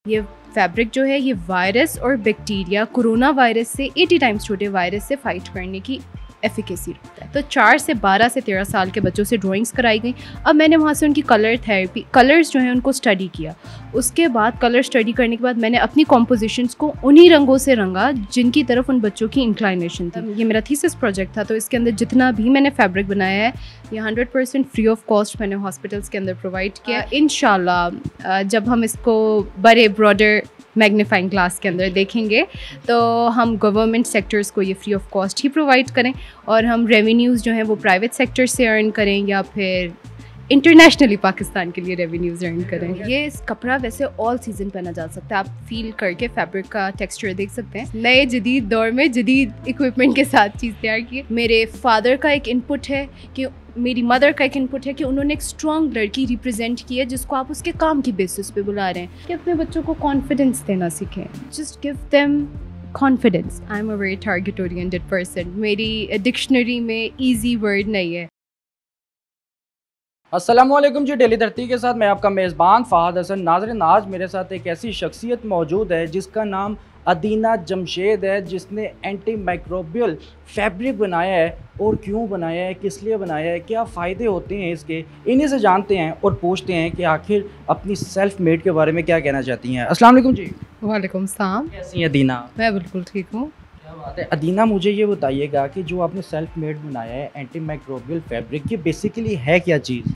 ये फैब्रिक जो है ये वायरस और बैक्टीरिया कोरोना वायरस से 80 टाइम्स छोटे वायरस से फाइट करने की एफिकेसी रखता है। तो 4 से 12 से 13 साल के बच्चों से ड्राइंग्स कराई गई। अब मैंने वहाँ से उनकी कलर थेरेपी, कलर्स जो हैं उनको स्टडी किया। उसके बाद कलर स्टडी करने के बाद मैंने अपनी कॉम्पोजिशंस को उन्हीं रंगों से रंगा जिनकी तरफ उन बच्चों की इंक्लाइनेशन थी। ये मेरा थीसिस प्रोजेक्ट था, तो इसके अंदर जितना भी मैंने फैब्रिक बनाया है ये 100% फ्री ऑफ कॉस्ट मैंने हॉस्पिटल्स के अंदर प्रोवाइड किया। इंशाल्लाह जब हम इसको बड़े ब्रॉडर मैग्नीफाइंग ग्लास के अंदर देखेंगे तो हम गवर्नमेंट सेक्टर्स को ये free of cost he provide करें और हम रेवेन्यूज़ जो हैं वो प्राइवेट सेक्टर से अर्न करें या फिर इंटरनेशनली पाकिस्तान के लिए रेवेन्यूज़ अर्न करें। ये इस कपड़ा वैसे ऑल सीजन पहना जा सकता है। आप फील करके फैब्रिक का टेक्सचर देख सकते हैं। नए जदीद दौर में जदीद इक्विपमेंट के साथ चीज़ तैयार की। मेरे फादर का एक इनपुट है कि मेरी मदर का एक इनपुट है कि उन्होंने एक स्ट्रॉन्ग लड़की रिप्रेजेंट की है जिसको आप उसके काम की बेसिस पे बुला रहे हैं कि अपने बच्चों को कॉन्फिडेंस देना सीखें। Just give them confidence. I am a very target oriented person. मेरी डिक्शनरी में ईजी वर्ड नहीं है। अस्सलामुअलैकुम जी, डेली धरती के साथ मैं आपका मेज़बान फ़ाहद हसन। नाज़रीन, आज मेरे साथ एक ऐसी शख्सियत मौजूद है जिसका नाम अदीना जमशेद है, जिसने एंटी माइक्रोबियल फैब्रिक बनाया है। और क्यों बनाया है, किस लिए बनाया है, क्या फ़ायदे होते हैं इसके, इन्हीं से जानते हैं और पूछते हैं कि आखिर अपनी सेल्फ मेड के बारे में क्या कहना चाहती हैं। अस्सलाम वालेकुम जी। वालेकुम सलाम। कैसी हैं अदीना? मैं बिल्कुल ठीक हूँ। क्या बात है। अदीना, मुझे ये बताइएगा कि जो आपने सेल्फ मेड बनाया है एंटी माइक्रोबियल फैब्रिक, ये बेसिकली है क्या चीज़?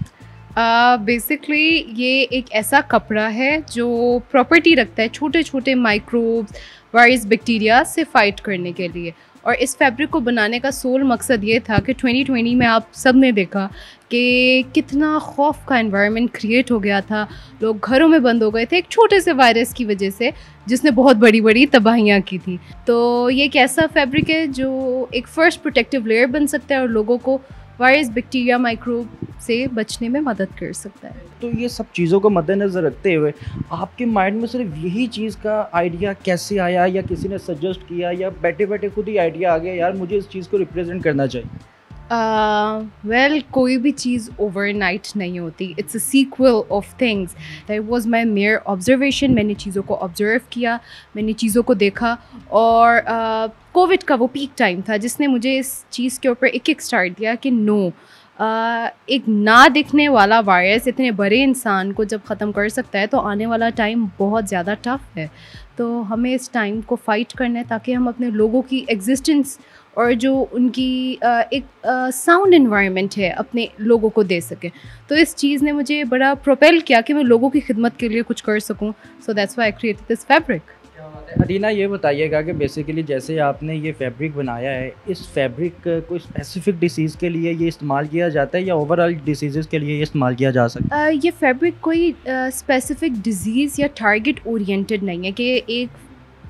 बेसिकली ये एक ऐसा कपड़ा है जो प्रॉपर्टी रखता है छोटे छोटे माइक्रोब्स, वायरस, बैक्टीरिया से फाइट करने के लिए। और इस फैब्रिक को बनाने का सोल मकसद ये था कि 2020 में आप सब ने देखा कि कितना खौफ का एनवायरनमेंट क्रिएट हो गया था। लोग घरों में बंद हो गए थे एक छोटे से वायरस की वजह से जिसने बहुत बड़ी बड़ी तबाहियाँ की थी। तो ये एक ऐसा फैब्रिक है जो एक फ़र्स्ट प्रोटेक्टिव लेयर बन सकता है और लोगों को वायरस, बैक्टीरिया, माइक्रोब से बचने में मदद कर सकता है। तो ये सब चीज़ों को मद्देनज़र रखते हुए आपके माइंड में सिर्फ यही चीज़ का आइडिया कैसे आया, या किसी ने सजेस्ट किया, या बैठे बैठे खुद ही आइडिया आ गया यार मुझे इस चीज़ को रिप्रेजेंट करना चाहिए? कोई भी चीज़ ओवरनाइट नहीं होती। It's a sequel of things. That was my major observation. मैंने चीज़ों को ऑब्जर्व किया, मैंने चीज़ों को देखा। और कोविड का वो पीक टाइम था जिसने मुझे इस चीज़ के ऊपर एक स्टार्ट दिया कि एक ना दिखने वाला वायरस इतने बड़े इंसान को जब ख़त्म कर सकता है तो आने वाला टाइम बहुत ज़्यादा टफ है। तो हमें इस टाइम को फ़ाइट करना है ताकि हम अपने लोगों की एग्जिस्टेंस और जो उनकी एक साउंड एनवायरनमेंट है अपने लोगों को दे सकें। तो इस चीज़ ने मुझे बड़ा प्रोपेल किया कि मैं लोगों की खिदमत के लिए कुछ कर सकूं। So that's why I created this fabric. अदीना, ये बताइएगा कि बेसिकली जैसे आपने ये फैब्रिक बनाया है, इस फैब्रिक कोई स्पेसिफिक डिसीज़ के लिए ये इस्तेमाल किया जाता है या ओवरऑल डिसीज़ के लिए ये इस्तेमाल किया जा सकता है? ये फैब्रिक कोई स्पेसिफिक डिज़ीज़ या टारगेट ओरिएंटेड नहीं है कि एक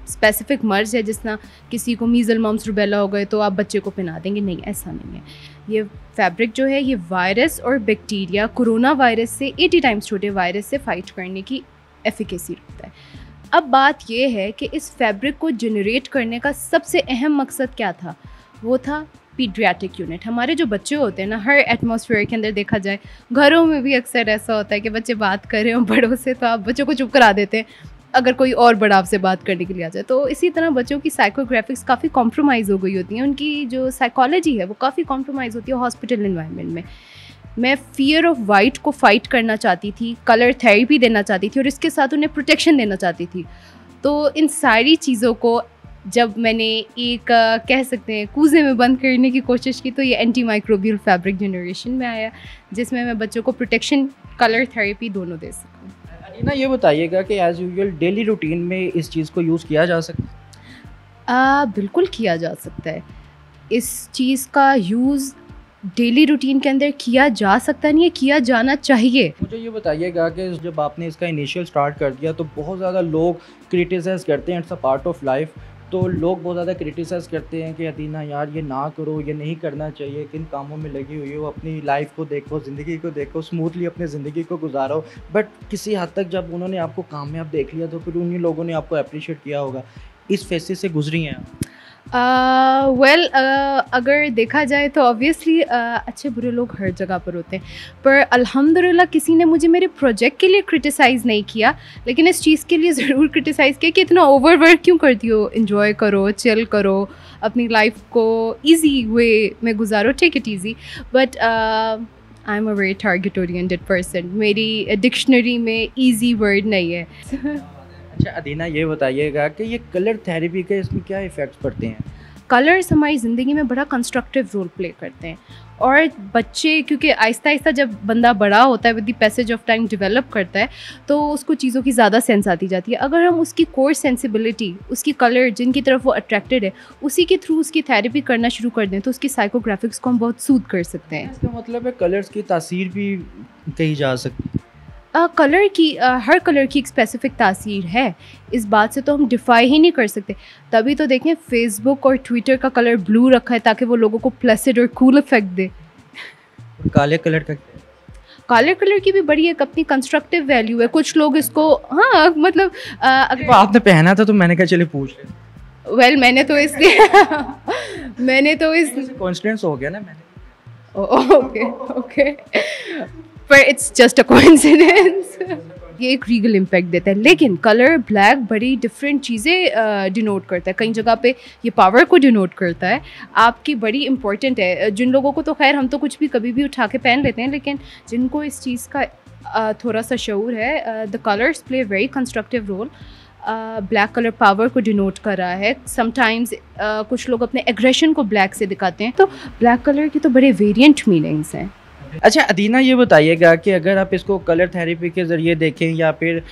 स्पेसिफिक मर्ज़ है जिस तरह किसी को मीज़ल, मम्स, रुबेला हो गए तो आप बच्चे को पहना देंगे। नहीं, ऐसा नहीं है। ये फैब्रिक जो है ये वायरस और बैक्टीरिया कोरोना वायरस से 80 टाइम्स छोटे वायरस से फाइट करने की एफिकेसी रखता है। अब बात ये है कि इस फैब्रिक को जनरेट करने का सबसे अहम मकसद क्या था? वो था पीडियाट्रिक यूनिट। हमारे जो बच्चे होते हैं ना, हर एटमॉस्फेयर के अंदर देखा जाए, घरों में भी अक्सर ऐसा होता है कि बच्चे बात कर रहे हो बड़ों से तो आप बच्चों को चुप करा देते हैं अगर कोई और बड़ा आपसे बात करने के लिए आ जाए। तो इसी तरह बच्चों की साइकोग्राफिक्स काफ़ी कॉम्प्रोमाइज़ हो गई होती हैं, उनकी जो साइकोलॉजी है वो काफ़ी कॉम्प्रोमाइज़ होती है हॉस्पिटल इन्वायरमेंट में। मैं फ़ियर ऑफ वाइट को फ़ाइट करना चाहती थी, कलर थेरेपी देना चाहती थी और इसके साथ उन्हें प्रोटेक्शन देना चाहती थी। तो इन सारी चीज़ों को जब मैंने एक कह सकते हैं कूज़े में बंद करने की कोशिश की तो ये एंटी माइक्रोबियल फैब्रिक जनरेशन में आया, जिसमें मैं बच्चों को प्रोटेक्शन, कलर थेरेपी दोनों दे सकूँ। अदीना, ये बताइएगा कि एज़ यूजुअल डेली रूटीन में इस चीज़ को यूज़ किया जा सकता है? बिल्कुल किया जा सकता है। इस चीज़ का यूज़ डेली रूटीन के अंदर किया जा सकता नहीं है, किया जाना चाहिए। मुझे ये बताइएगा कि जब आपने इसका इनिशियल स्टार्ट कर दिया तो बहुत ज़्यादा लोग क्रिटिसाइज़ करते हैं, it's a part of life. तो लोग बहुत ज़्यादा क्रिटिसाइज़ करते हैं कि अदीना यार ये ना करो, ये नहीं करना चाहिए, किन कामों में लगी हुई हो, अपनी लाइफ को देखो, ज़िंदगी को देखो, स्मूथली अपनी ज़िंदगी को गुजारो। बट किसी हद तक जब उन्होंने आपको कामयाब देख लिया तो फिर उन्हीं लोगों ने आपको अप्रिशिएट किया होगा। इस फेसेस से गुजरी हैं आप? वेल अगर देखा जाए तो ऑब्वियसली अच्छे बुरे लोग हर जगह पर होते हैं, पर अल्हम्दुलिल्लाह किसी ने मुझे मेरे प्रोजेक्ट के लिए क्रिटिसाइज़ नहीं किया, लेकिन इस चीज़ के लिए ज़रूर क्रिटिसाइज़ किया कि इतना ओवर वर्क क्यों करती हो, इन्जॉय करो, चिल करो, अपनी लाइफ को ईजी वे में गुजारो, take it easy. But I am a very target oriented person, मेरी डिक्शनरी में ईजी वर्ड नहीं है। अच्छा अदीना, ये बताइएगा कि ये कलर थेरेपी के इसमें क्या इफ़ेक्ट्स पड़ते हैं? कलर्स हमारी ज़िंदगी में बड़ा कंस्ट्रक्टिव रोल प्ले करते हैं, और बच्चे क्योंकि आहिस्ता आहिस्ता जब बंदा बड़ा होता है, with the passage of time develop करता है, तो उसको चीज़ों की ज़्यादा सेंस आती जाती है। अगर हम उसकी कोर सेंसिबिलिटी, उसकी कलर जिनकी तरफ वो अट्रैक्टेड है, उसी के थ्रू उसकी थेरेपी करना शुरू कर दें, तो उसकी साइकोग्राफिक्स को हम बहुत सूद कर सकते हैं। इसका मतलब है कलर्स की तासीर भी कही जा सकती है। कलर की हर कलर की एक स्पेसिफिक तासीर है, इस बात से तो हम डिफाई ही नहीं कर सकते। तभी तो देखें फेसबुक और ट्विटर का कलर ब्लू रखा है ताकि वो लोगों को प्लेसिड और कूल इफेक्ट दे। काले कलर का काले कलर की भी बड़ी एक अपनी कंस्ट्रक्टिव वैल्यू है। कुछ लोग इसको हाँ मतलब अगर आपने पहना था तो मैंने कहा चलिए पूछ ले। वेल मैंने तो इसलिए मैंने तो इस कॉन्फिडेंस हो गया ना मैंने। ओके ओके, पर इट्स जस्ट अ कोइंसिडेंस। ये एक रीगल इम्पैक्ट देता है, लेकिन कलर ब्लैक बड़ी डिफरेंट चीज़ें डिनोट करता है। कई जगह पे ये पावर को डिनोट करता है, आपकी बड़ी इंपॉर्टेंट है। जिन लोगों को तो खैर हम तो कुछ भी कभी भी उठा के पहन लेते हैं, लेकिन जिनको इस चीज़ का थोड़ा सा शऊर है, the colours play very constructive role. Black colour power को डिनोट कर रहा है। समटाइम्स कुछ लोग अपने एग्रेशन को ब्लैक से दिखाते हैं, तो ब्लैक कलर की तो बड़े वेरिएंट मीनिंग्स हैं। अच्छा अदीना, ये बताइएगा कि अगर आप इसको कलर थेरेपी के ज़रिए देखें या फिर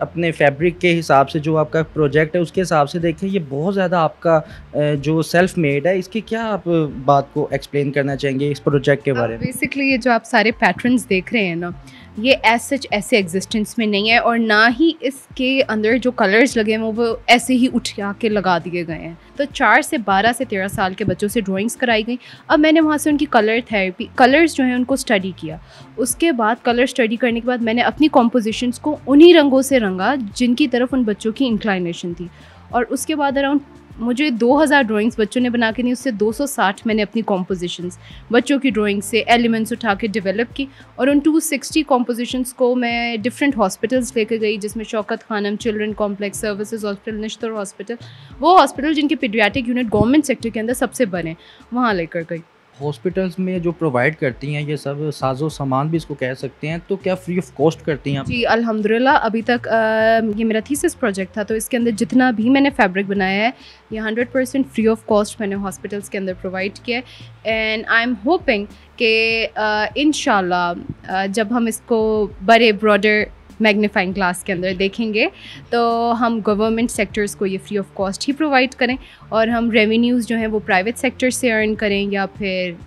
अपने फैब्रिक के हिसाब से जो आपका प्रोजेक्ट है उसके हिसाब से देखें, ये बहुत ज़्यादा आपका जो सेल्फ मेड है, इसकी क्या आप बात को एक्सप्लेन करना चाहेंगे इस प्रोजेक्ट के बारे में? बेसिकली ये जो आप सारे पैटर्न्स देख रहे हैं ना, ये एज सच ऐसे एग्जिस्टेंस में नहीं है, और ना ही इसके अंदर जो कलर्स लगे हैं वो ऐसे ही उठा के लगा दिए गए हैं। तो 4 से 12 से 13 साल के बच्चों से ड्राइंग्स कराई गई। अब मैंने वहाँ से उनकी कलर थेरेपी, कलर्स जो हैं उनको स्टडी किया। उसके बाद कलर स्टडी करने के बाद मैंने अपनी कॉम्पोजिशंस को उन्हीं रंगों से रंगा जिनकी तरफ उन बच्चों की इंक्लाइनेशन थी। और उसके बाद अराउंड मुझे 2000 ड्राइंग्स बच्चों ने बना के दी, उससे 260 मैंने अपनी कॉम्पोजिशंस बच्चों की ड्राइंग से एलिमेंट्स उठा के डेवलप की, और उन 260 कॉम्पोजिशंस को मैं डिफरेंट हॉस्पिटल्स लेकर गई, जिसमें Shaukat Khanum children complex, services hospital, Nishtar hospital, वो हॉस्पिटल जिनके पीडियाट्रिक यूनिट गवर्नमेंट सेक्टर के अंदर सबसे बने, वहाँ लेकर गई। हॉस्पिटल्स में जो प्रोवाइड करती हैं ये सब साजो सामान भी इसको कह सकते हैं, तो क्या फ्री ऑफ कॉस्ट करती हैं आप? जी अल्हम्दुलिल्लाह, अभी तक ये मेरा थीसिस प्रोजेक्ट था, तो इसके अंदर जितना भी मैंने फैब्रिक बनाया है ये 100% फ्री ऑफ कॉस्ट मैंने हॉस्पिटल्स के अंदर प्रोवाइड किया है। एंड आई एम होपिंग कि इंशाल्लाह जब हम इसको बड़े ब्रॉडर मैग्नीफाइंग ग्लास के अंदर देखेंगे तो हम गवर्नमेंट सेक्टर्स को ये free of cost he provide करें, और हम रेवेन्यूज़ जो हैं वो प्राइवेट सेक्टर से अर्न करें या फिर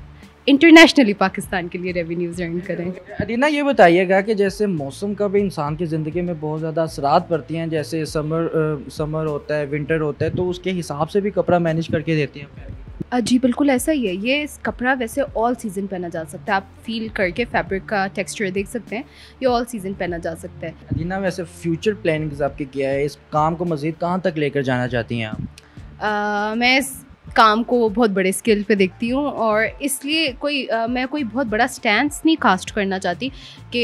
इंटरनेशनली पाकिस्तान के लिए रेवेन्यूज़ अर्न करें। अदीना, ये बताइएगा कि जैसे मौसम का भी इंसान की ज़िंदगी में बहुत ज़्यादा असरात पड़ती हैं, जैसे समर होता है, विंटर होता है, तो उसके हिसाब से भी कपड़ा मैनेज करके देती हैं? जी बिल्कुल ऐसा ही है। ये कपड़ा वैसे ऑल सीज़न पहना जा सकता है, आप फील करके फैब्रिक का टेक्सचर देख सकते हैं, ये ऑल सीज़न पहना जा सकता है। अदीना, वैसे फ्यूचर प्लानिंग्स आपकी क्या है? इस काम को मज़ीद कहाँ तक लेकर जाना चाहती हैं आप? मैं इस काम को बहुत बड़े स्केल पे देखती हूँ, और इसलिए मैं कोई बहुत बड़ा स्टैंस नहीं कास्ट करना चाहती कि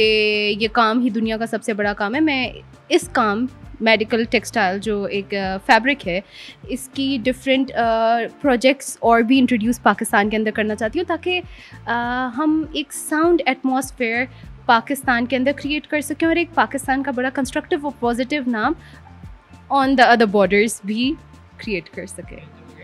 ये काम ही दुनिया का सबसे बड़ा काम है। मैं इस काम मेडिकल टेक्सटाइल जो एक फैब्रिक है, इसकी डिफरेंट प्रोजेक्ट्स और भी इंट्रोड्यूस पाकिस्तान के अंदर करना चाहती हूँ, ताकि हम एक साउंड एटमॉस्फेयर पाकिस्तान के अंदर क्रिएट कर सकें, और एक पाकिस्तान का बड़ा कंस्ट्रक्टिव और पॉजिटिव नाम ऑन द अदर बॉर्डर्स भी क्रिएट कर सके।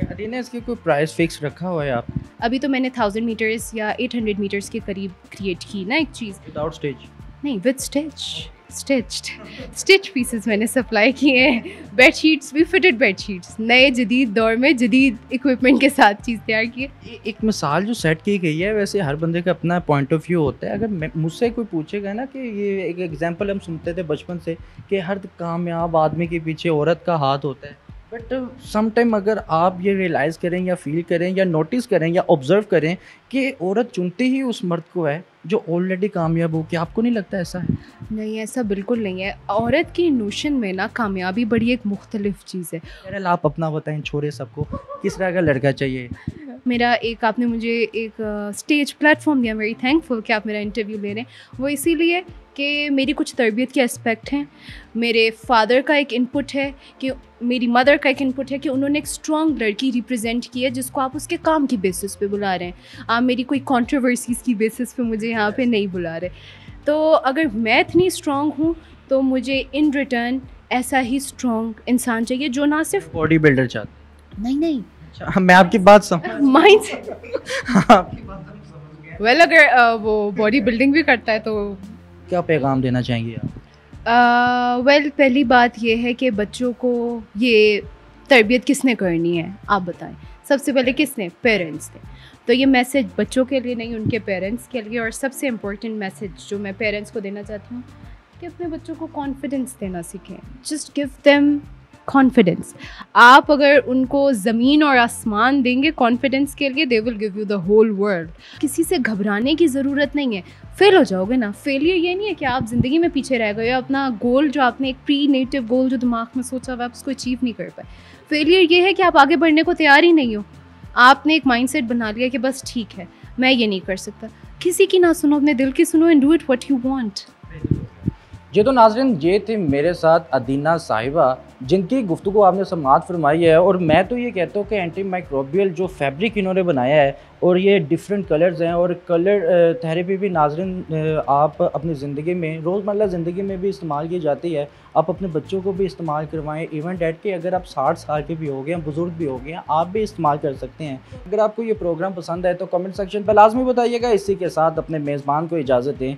अदीना, इसकी कोई प्राइस फिक्स रखा हुआ है आप? अभी तो मैंने 1000 मीटर्स या 800 मीटर्स के करीब क्रिएट की ना एक चीज़। Without stage? नहीं, विद स्टिच पीसेस मैंने सप्लाई किए हैं। बेडशीट्स भी फिटेड बेडशीट्स, नए जदीद दौर में जदीद इक्विपमेंट के साथ चीज़ तैयार की है। एक मिसाल जो सेट की गई है, वैसे हर बंदे का अपना पॉइंट ऑफ व्यू होता है। अगर मुझसे कोई पूछेगा ना कि ये एक एग्जांपल हम सुनते थे बचपन से कि हर कामयाब आदमी के पीछे औरत का हाथ होता है, बट सम टाइम अगर आप ये रियलाइज़ करें या फील करें या नोटिस करें या ऑब्ज़र्व करें कि औरत चुनती ही उस मर्द को है जो ऑलरेडी कामयाब हो, क्या आपको नहीं लगता ऐसा है? नहीं, ऐसा बिल्कुल नहीं है। औरत की नोशन में ना कामयाबी बड़ी एक मुख्तलिफ चीज़ है। बहरहाल आप अपना बताएं, छोड़े सबको, किस तरह का लड़का चाहिए? मेरा एक आपने मुझे एक स्टेज प्लेटफॉर्म दिया, वेरी थैंकफुल कि आप मेरा इंटरव्यू ले रहे हैं। वो इसीलिए कि मेरी कुछ तरबियत के एस्पेक्ट हैं, मेरे फादर का एक इनपुट है, कि मेरी मदर का एक इनपुट है कि उन्होंने एक स्ट्रॉन्ग लड़की रिप्रेजेंट की है जिसको आप उसके काम की बेसिस पे बुला रहे हैं। आप मेरी कोई कंट्रोवर्सीज़ की बेसिस पे मुझे यहाँ पे नहीं बुला रहे। तो अगर मैं इतनी स्ट्रॉन्ग हूँ तो मुझे इन रिटर्न ऐसा ही स्ट्रॉन्ग इंसान चाहिए जो ना सिर्फ बॉडी बिल्डर चाहते? नहीं अच्छा, मैं आपकी बात समझ माइंड आपकी बात तो समझ गया। वेल अगर वो बॉडी बिल्डिंग भी करता है तो क्या पैगाम देना चाहेंगे आप? वेल पहली बात ये है कि बच्चों को ये तरबियत किसने करनी है, आप बताएं। सबसे पहले किसने? पेरेंट्स ने। तो ये मैसेज बच्चों के लिए नहीं, उनके पेरेंट्स के लिए। और सबसे इम्पोर्टेंट मैसेज जो मैं पेरेंट्स को देना चाहती हूँ कि अपने बच्चों को कॉन्फिडेंस देना सीखें। Just give them confidence. आप अगर उनको ज़मीन और आसमान देंगे कॉन्फिडेंस के लिए, they will give you the whole world. किसी से घबराने की ज़रूरत नहीं है। फेल हो जाओगे ना, फेलियर ये नहीं है कि आप ज़िंदगी में पीछे रह गए, अपना गोल जो आपने एक प्री नेटिव गोल जो दिमाग में सोचा हुआ आप उसको अचीव नहीं कर पाए। फेलियर ये है कि आप आगे बढ़ने को तैयार ही नहीं हो। आपने एक माइंडसेट बना लिया कि बस ठीक है, मैं ये नहीं कर सकता। किसी की ना सुनो, अपने दिल की सुनो and do it what you want. ये तो नाज़रीन, ये थे मेरे साथ अदीना साहिबा, जिनकी गुफ्तगू आपने समाअत फरमाई है। और मैं तो ये कहता हूँ कि एंटी माइक्रोबियल जो फैब्रिक इन्होंने बनाया है, और ये डिफरेंट कलर्स हैं, और कलर थेरेपी भी नाज़रीन आप अपनी ज़िंदगी में, रोज़मर्रा ज़िंदगी में भी इस्तेमाल की जाती है। आप अपने बच्चों को भी इस्तेमाल करवाएं। इवन डेट के अगर आप 60 साल के भी हो गए हैं, बुज़ुर्ग भी हो गए हैं, आप भी इस्तेमाल कर सकते हैं। अगर आपको ये प्रोग्राम पसंद है तो कमेंट सेक्शन पर लाजमी बताइएगा। इसी के साथ अपने मेज़बान को इजाज़त दें।